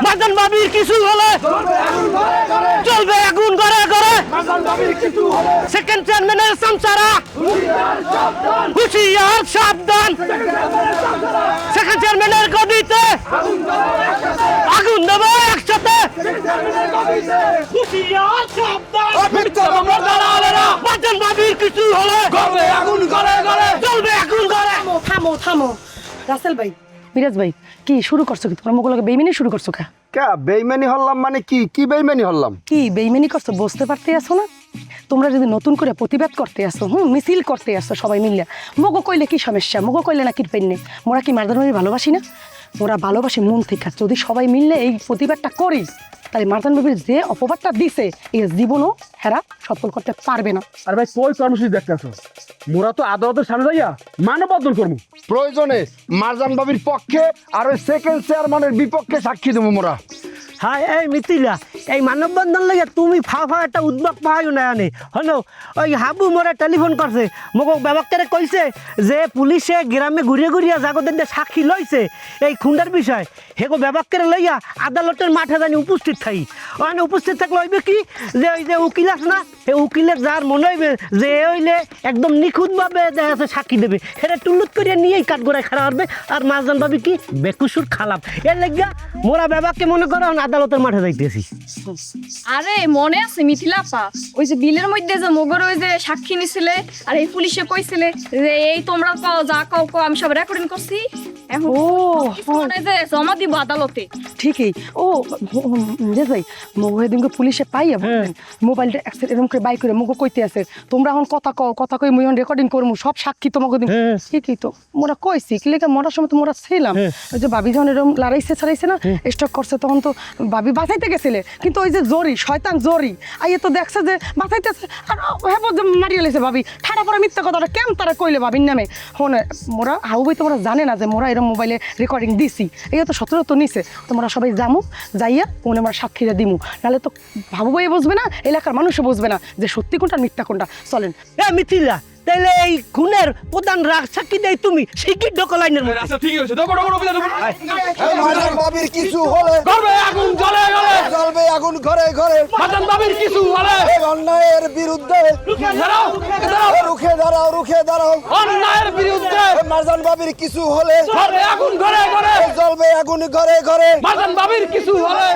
মারজান ভাবির কিছু হলে চলবে আগুন ঘরে ঘরে। সেকেন্ড চেয়ারম্যানের সামসারা হুঁশিয়ার সাবধান। সেকেন্ড চেয়ারম্যানের গদিতে আগুন দেবে একসাথে। হুঁশিয়ার সাবধান। মারজান ভাবির কিছু হলে আগুন ঘরে ঘরে চলবে আগুন ঘরে। থামো থামো রাসেল ভাই, মিরাজ ভাই, কি শুরু করছো? কি তোমরা মোগলকে বেইমানি শুরু করছো? কা বেইমানি হল্লাম মানে কি বেইমানি হল্লাম? কি বেইমানি করছো বুঝতে পারতে আসো না? তোমরা যদি নতুন করে প্রতিবাদ করতে আসো, মিছিল করতে আসো সবাই মিললে, মোগো কইলে কি সমস্যা? মোগো কইলে না কি পেন্নে? মোরা কি মারজান ভাবি ভালোবাসি না? মোরা ভালোবাসি মন থেকে। যদি সবাই মিললে এই প্রতিবাদটা করি, তাহলে মারজান ভাবির যে অপবাদটা দিছে এই জীবনও হেরা সফল করতে পারবে না। আর ভাই কই কর্মসূচি দেখতেছ? মোরা তো আদালতের সামনে যাইয়া মানববন্ধন করবো। প্রয়োজনে মারজান বাবির পক্ষে আর ওই সেকেন্ড চেয়ারম্যানের বিপক্ষে সাক্ষী দেবো মোরা। হ্যাঁ, এই মিতিলা, এই মানববন্ধন লাগে তুমি ফা একটা উদ্যোগ পাইও না আনে হলো। ওই হাবু মোরে টেলিফোন করছে, মোক ব্যবক্তারে কইছে যে পুলিশে গ্রামে ঘুরিয়ে ঘুরিয়ে জাগদের সাক্ষী লইছে এই খুন্ডার বিষয়। হেগো ব্যবক্তারে লইয়া আদালতের মাঠে জানি উপস্থিত থাই। ওখানে উপস্থিত থাকলে হইবে কি, যে ওই যে উকিল আছে না, এই উকিলের যার মনে হইবে যে হইলে একদম নিখুঁতভাবে দেখা যাচ্ছে সাক্ষী দেবে, সেটা টুল্লুত করিয়া নিয়েই কাঠগড়ায় খাড়া হবে। আর মারজান ভাবি কি বেকুসুর খালাম। এর লাগিয়া মোরা ব্যাপারকে মনে করো আদালতের মাঠে যাইতেছি। আরে মনে আছে মিথিলা আপা, ওই যে বিলের মধ্যে যে মগর ওই যে সাক্ষী নিছিলে আর এই পুলিশে কইছিলে যে এই তোমরা পাও যা কাও কাও, আমি সব রেকর্ডিং করছি। এখন যে জমা দিব আদালতে। ঠিকই। ও মিরাজ ভাই, মগো এদিনকে পুলিশে পাইয়া মোবাইলটা এরকম করে বাই করে মগো কইতে আছে তোমরা এখন কথা কই মুই রেকর্ডিং করমু, সব সাক্ষী তোমাকে দিন। ঠিকই তো মোরা কইছি কি লেগে মরার সময় তো মোরা ছিলাম। ওই যে ভাবি যখন এরকম লড়াইছে ছাড়াইছে না, স্টক করছে, তখন তো ভাবি বাঁচাইতে গেছিলে, কিন্তু ওই যে জরি শয়তান জরি আইয়ে তো দেখছে যে বাঁচাইতেছে আর হেবো যে মারিয়ে লেছে ভাবি। ঠাড়া পরে মিথ্যা কথাটা কেন তারা কইলে ভাবির নামে? হনে মোরা হাউ ভাই তোমরা জানে না যে মোরা এরকম মোবাইলে রেকর্ডিং দিছি, এই তো 17 তো নিছে। তোমরা সবাই জামু, যাইয়া ওনে আমরা সাক্ষীরা দিমু, নাহলে তো ভাবু ভাই বুঝবে না, এলাকার মানুষও বুঝবে না যে সত্যি কোনটা মিথ্যা কোনটা। চলেন। এ মিথিলা, তাইলে এই খুনের প্রধান রাগ সাক্ষী দেয় তুমি শিগগির ঢোকো লাইনের মধ্যে। আচ্ছা ঠিক আছে, দেখো মারজান বাবির কিছু হলে আগুন জ্বলে গেলে জ্বলবে আগুন ঘরে ঘরে। মারজান বাবির কিছু হলে এই অন্যায়ের বিরুদ্ধে রুখে দাঁড়াও। অন্যায়ের বিরুদ্ধে মারজান বাবির কিছু হলে আগুন ঘরে ঘরে জ্বলবে আগুন ঘরে ঘরে। মারজান বাবির কিছু হলে